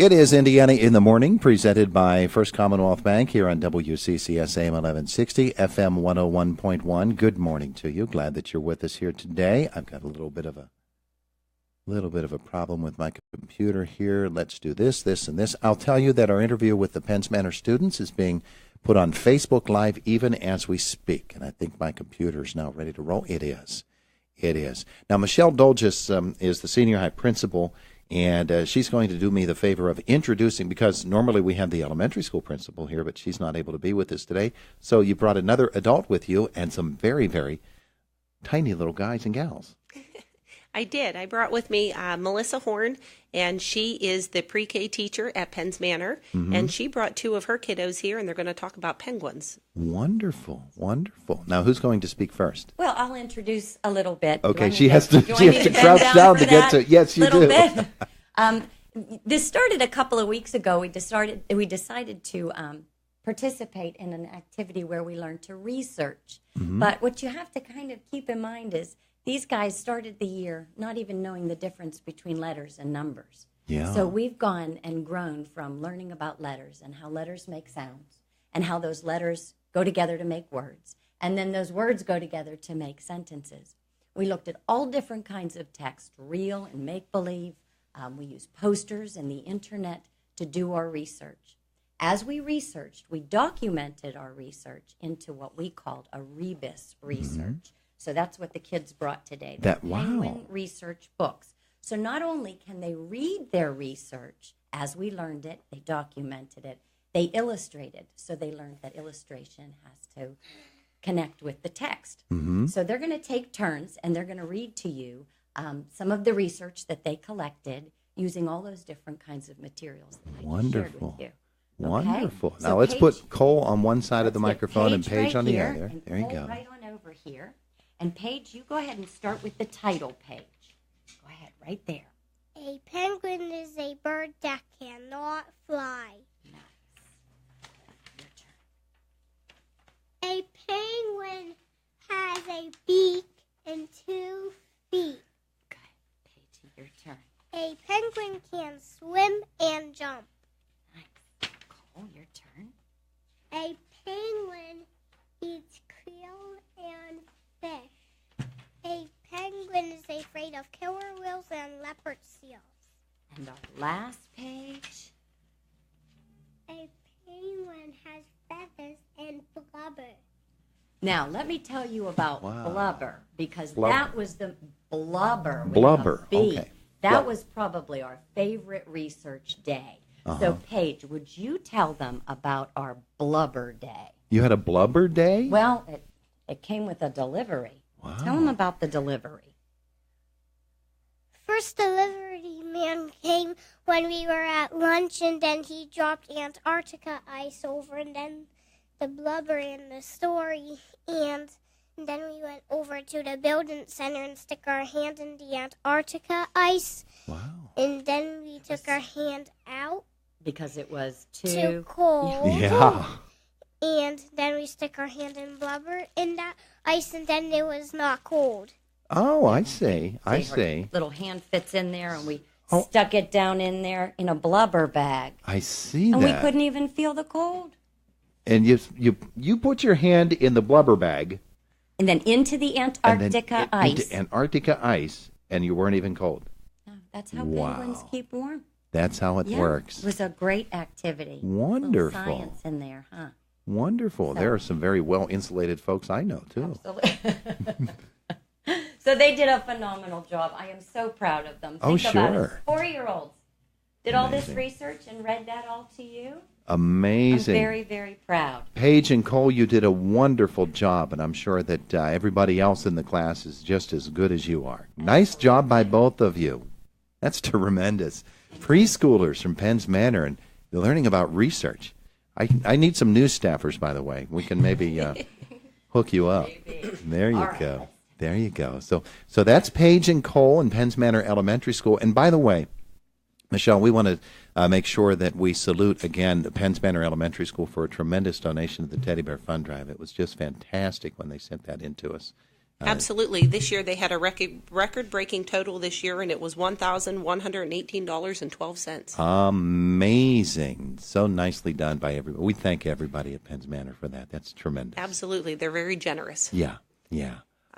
It is Indiana in the Morning, presented by First Commonwealth Bank here on WCCS AM 1160, FM 101.1. Good morning to you. Glad that you're with us here today. I've got a little bit of a problem with my computer here. Let's do this, and this. I'll tell you that our interview with the Penns Manor students is being put on Facebook Live even as we speak, and I think my computer is now ready to roll. It is. Now, Michelle Dolges is the senior high principal, and she's going to do me the favor of introducing, because normally we have the elementary school principal here, but she's not able to be with us today. So you brought another adult with you and some very, very tiny little guys and gals. I did. I brought with me Melissa Horn, and she is the pre-K teacher at Penns Manor, and she brought two of her kiddos here, and they're going to talk about penguins. Wonderful. Now, who's going to speak first? Well, I'll introduce a little bit. Okay, she has to crouch down to get to. Yes, you do. Bit. This started a couple of weeks ago. We decided to participate in an activity where we learn to research. But what you have to kind of keep in mind is these guys started the year not even knowing the difference between letters and numbers. Yeah. So we've gone and grown from learning about letters and how letters make sounds and how those letters go together to make words. And then those words go together to make sentences. We looked at all different kinds of text, real and make-believe. We used posters and the internet to do our research. As we researched, we documented our research into what we called a rebus research. So that's what the kids brought today. Penguin research books. So not only can they read their research as we learned it, they documented it, they illustrated. So they learned that illustration has to connect with the text. So they're going to take turns and they're going to read to you some of the research that they collected using all those different kinds of materials that I just shared with you. Wonderful. Okay? Now let's put Cole on one side of the microphone and Paige on the other. There you go. Right on over here. And Paige, you go ahead and start with the title page. Go ahead, right there. A penguin is a bird that cannot fly. Nice. Your turn. A penguin has a beak and 2 feet. Good. Paige, your turn. A penguin can swim and jump. Nice. Cole, your turn. A penguin eats krill and fish. A penguin is afraid of killer whales and leopard seals. And our last page. A penguin has feathers and blubber. Now, let me tell you about blubber, because Blubber. that was the blubber. with Blubber, a B. okay. That was probably our favorite research day. So, Paige, would you tell them about our blubber day? You had a blubber day? Well, it came with a delivery. Wow. Tell them about the delivery. First delivery man came when we were at lunch, and then he dropped Antarctica ice over, and then the blubber in the story, and then we went over to the building center and stick our hand in the Antarctica ice. Wow. And then we took our hand out. Because it was Too cold. Yeah. And then we stick our hand in blubber in that ice, and then it was not cold. Oh, I see. I see. Little hand fits in there, and we stuck it down in there in a blubber bag. I see And that. we couldn't even feel the cold. And you put your hand in the blubber bag. And then into the Antarctica ice. Into Antarctica ice, and you weren't even cold. No, that's how penguins keep warm. That's how it works. It was a great activity. Wonderful. Little science in there, huh? Wonderful. There are some very well-insulated folks I know, too. Absolutely. So they did a phenomenal job. I am so proud of them. Oh, Think about it. sure. 4-year-olds did all this research and read that all to you. Amazing. I'm very, very proud. Paige and Cole, you did a wonderful job, and I'm sure that everybody else in the class is just as good as you are. Nice job by both of you. That's tremendous. Preschoolers from Penns Manor, and you're learning about research. I need some news staffers, by the way. We can maybe hook you up. There you go. There you go. So that's Paige and Cole in Penns Manor Elementary School. And by the way, Michelle, we want to make sure that we salute again Penns Manor Elementary School for a tremendous donation to the Teddy Bear Fund Drive. It was just fantastic when they sent that in to us. Absolutely. This year they had a record-breaking total this year, and it was $1,118.12. Amazing. So nicely done by everybody. We thank everybody at Penns Manor for that. That's tremendous. Absolutely. They're very generous. Yeah.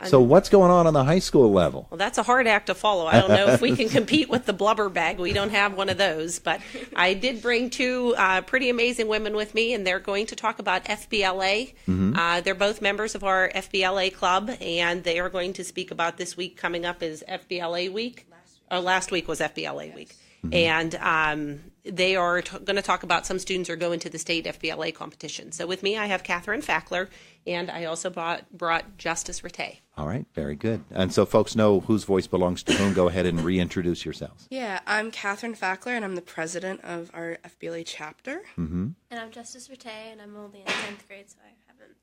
So what's going on the high school level? Well, that's a hard act to follow. I don't know if we can compete with the blubber bag. We don't have one of those. But I did bring two pretty amazing women with me, and they're going to talk about FBLA. They're both members of our FBLA club, and they are going to speak about this week coming up is FBLA week. Last week was FBLA week. And they are going to talk about some students are going to the state FBLA competition. So with me, I have Catherine Fackler, and I also brought Justice Rattay. All right, very good. And so folks know whose voice belongs to whom. Go ahead and reintroduce yourselves. Yeah, I'm Catherine Fackler, and I'm the president of our FBLA chapter. And I'm Justice Rattay, and I'm only in 10th grade, so I haven't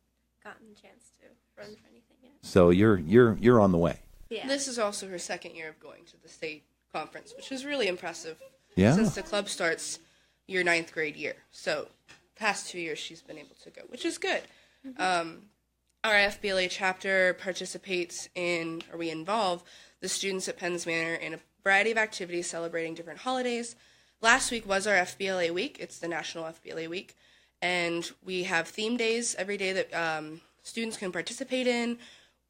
gotten a chance to run for anything yet. So you're on the way. Yeah. This is also her second year of going to the state conference, which is really impressive. Yeah. Since the club starts your 9th grade year. So past 2 years she's been able to go, which is good. Our FBLA chapter participates in, or we involve, the students at Penns Manor in a variety of activities celebrating different holidays. Last week was our FBLA week. It's the National FBLA Week. And we have theme days every day that students can participate in.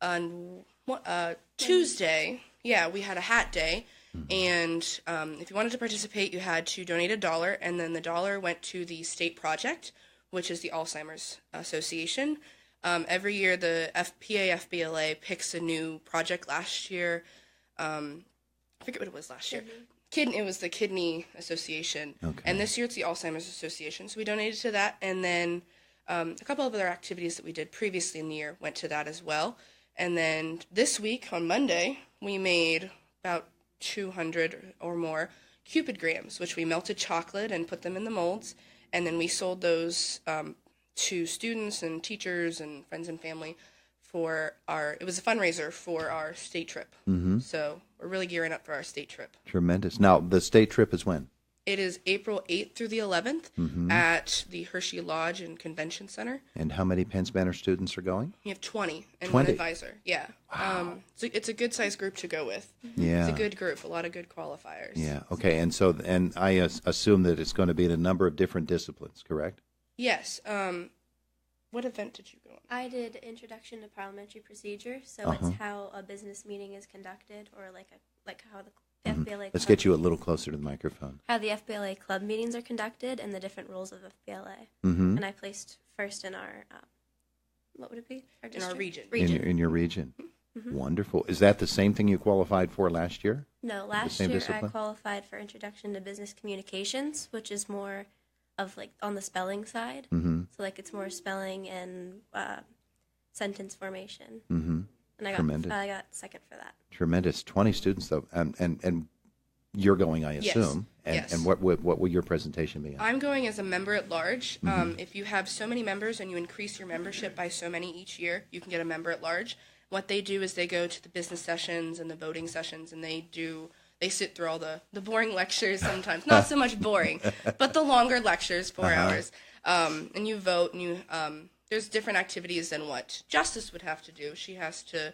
On Tuesday, we had a hat day. And if you wanted to participate, you had to donate $1, and then the $1 went to the state project, which is the Alzheimer's Association. Every year, the FBLA picks a new project. Last year, I forget what it was last year. It was the Kidney Association. Okay. And this year it's the Alzheimer's Association. So we donated to that, and then a couple of other activities that we did previously in the year went to that as well. And then this week, on Monday, we made about 200 or more Cupid grams, which we melted chocolate and put them in the molds, and then we sold those to students and teachers and friends and family it was a fundraiser for our state trip. So we're really gearing up for our state trip. Tremendous. Now, the state trip is when? It is April 8th through the 11th at the Hershey Lodge and Convention Center. And how many Penns Manor students are going? You have 20 and 20? one advisor. Yeah. Wow. So it's a good-sized group to go with. Yeah. It's a good group, a lot of good qualifiers. Yeah. Okay. And I assume that it's going to be in a number of different disciplines, correct? Yes. What event did you go on? I did Introduction to Parliamentary Procedure, so it's how a business meeting is conducted, or like how the FBLA Let's club get you a little closer to the microphone. how the FBLA club meetings are conducted and the different rules of FBLA. And I placed first in our, what would it be? Our In our district? region. In your region. Wonderful. Is that the same thing you qualified for last year? No, last same year discipline? I qualified for Introduction to Business Communications, which is more of like on the spelling side. So like it's more spelling and sentence formation. And Tremendous. I got second for that. Tremendous. 20 students, though. And you're going, I Yes. assume. And, Yes. and what will your presentation be on? I'm going as a member at large. If you have so many members and you increase your membership by so many each year, you can get a member at large. What they do is they go to the business sessions and the voting sessions, and they sit through all the boring lectures sometimes. Not so much boring, but the longer lectures, 4 hours. And you vote, and there's different activities than what Justice would have to do. She has to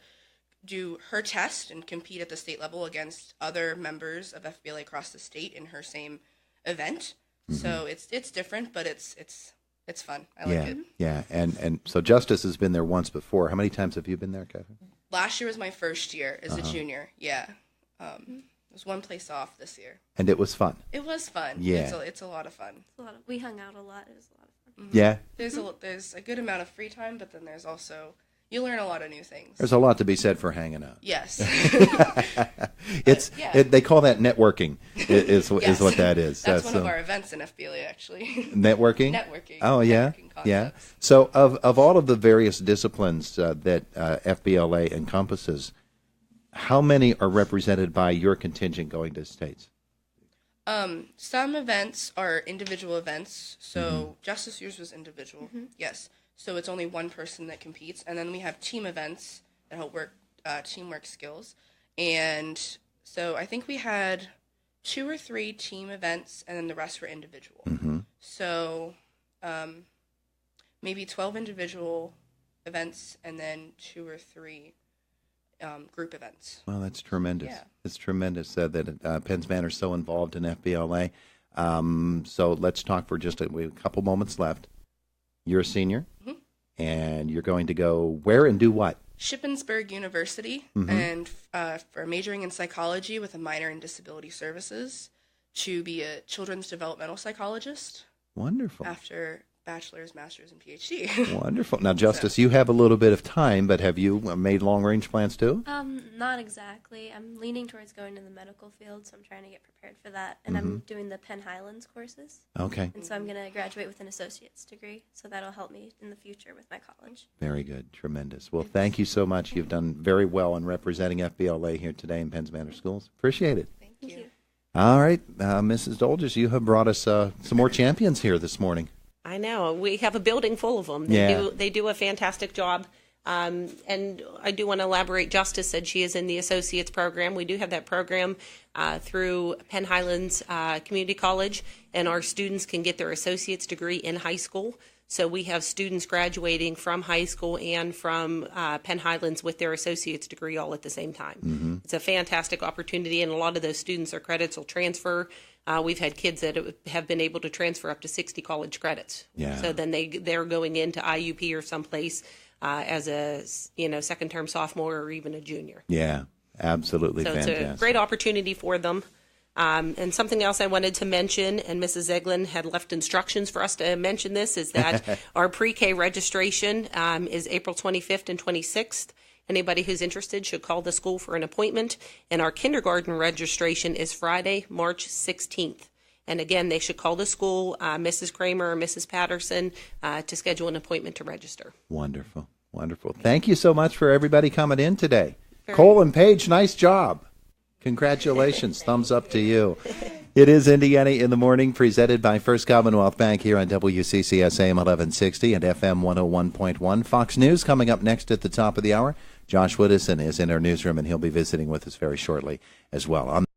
do her test and compete at the state level against other members of FBLA across the state in her same event. So it's different, but it's fun. I like it. Yeah. And so Justice has been there once before. How many times have you been there, Kevin? Last year was my first year as a junior. Yeah. It was one place off this year. And it was fun. It was fun. Yeah. It's a lot of fun. We hung out a lot. It was a lot of fun. Yeah. There's a good amount of free time, but then there's also, you learn a lot of new things. There's a lot to be said for hanging out. Yes. They call that networking. Is Yes. what that is. That's one of our events in FBLA, actually. Networking? Networking. Oh, yeah. Networking Yeah. concepts. So of all of the various disciplines that FBLA encompasses, how many are represented by your contingent going to states? Some events are individual events. So Justice yours was individual. Yes. So it's only one person that competes, and then we have team events that help work teamwork skills. And so I think we had 2 or 3 team events, and then the rest were individual. So maybe 12 individual events, and then 2 or 3 group events. Well, that's tremendous. Yeah. It's tremendous that Penn's Manor is so involved in FBLA. So let's talk for just a couple moments left. You're a senior, and you're going to go where and do what? Shippensburg University, and for majoring in psychology with a minor in disability services to be a children's developmental psychologist. Wonderful. After bachelor's, master's, and PhD. Wonderful. Now, Justice, you have a little bit of time, but have you made long-range plans too? Not exactly. I'm leaning towards going in the medical field, so I'm trying to get prepared for that. And I'm doing the Penn Highlands courses. Okay. And so I'm going to graduate with an associate's degree, so that'll help me in the future with my college. Very good. Tremendous. Well, thank you so much. You've done very well in representing FBLA here today in Penn's Manor Schools. Appreciate it. Thank you. All right. Mrs. Dolges, you have brought us some more champions here this morning. I know. We have a building full of them. They do a fantastic job. And I do want to elaborate. Justice said she is in the associates program. We do have that program through Penn Highlands Community College, and our students can get their associate's degree in high school. So we have students graduating from high school and from Penn Highlands with their associate's degree all at the same time. It's a fantastic opportunity, and a lot of those students or credits will transfer. We've had kids that have been able to transfer up to 60 college credits. Yeah. So then they're going into IUP or someplace as a second-term sophomore or even a junior. Yeah, absolutely So fantastic. it's a great opportunity for them. And something else I wanted to mention, and Mrs. Eglin had left instructions for us to mention this, is that our pre-K registration is April 25th and 26th. Anybody who's interested should call the school for an appointment. And our kindergarten registration is Friday, March 16th. And again, they should call the school, Mrs. Kramer or Mrs. Patterson, to schedule an appointment to register. Wonderful. Wonderful. Thank you so much for everybody coming in today. Cole and Paige, nice job. Congratulations. Thumbs up to you. It is Indiana in the Morning, presented by First Commonwealth Bank here on WCCS AM 1160 and FM 101.1. Fox News coming up next at the top of the hour. Josh Woodison is in our newsroom, and he'll be visiting with us very shortly as well.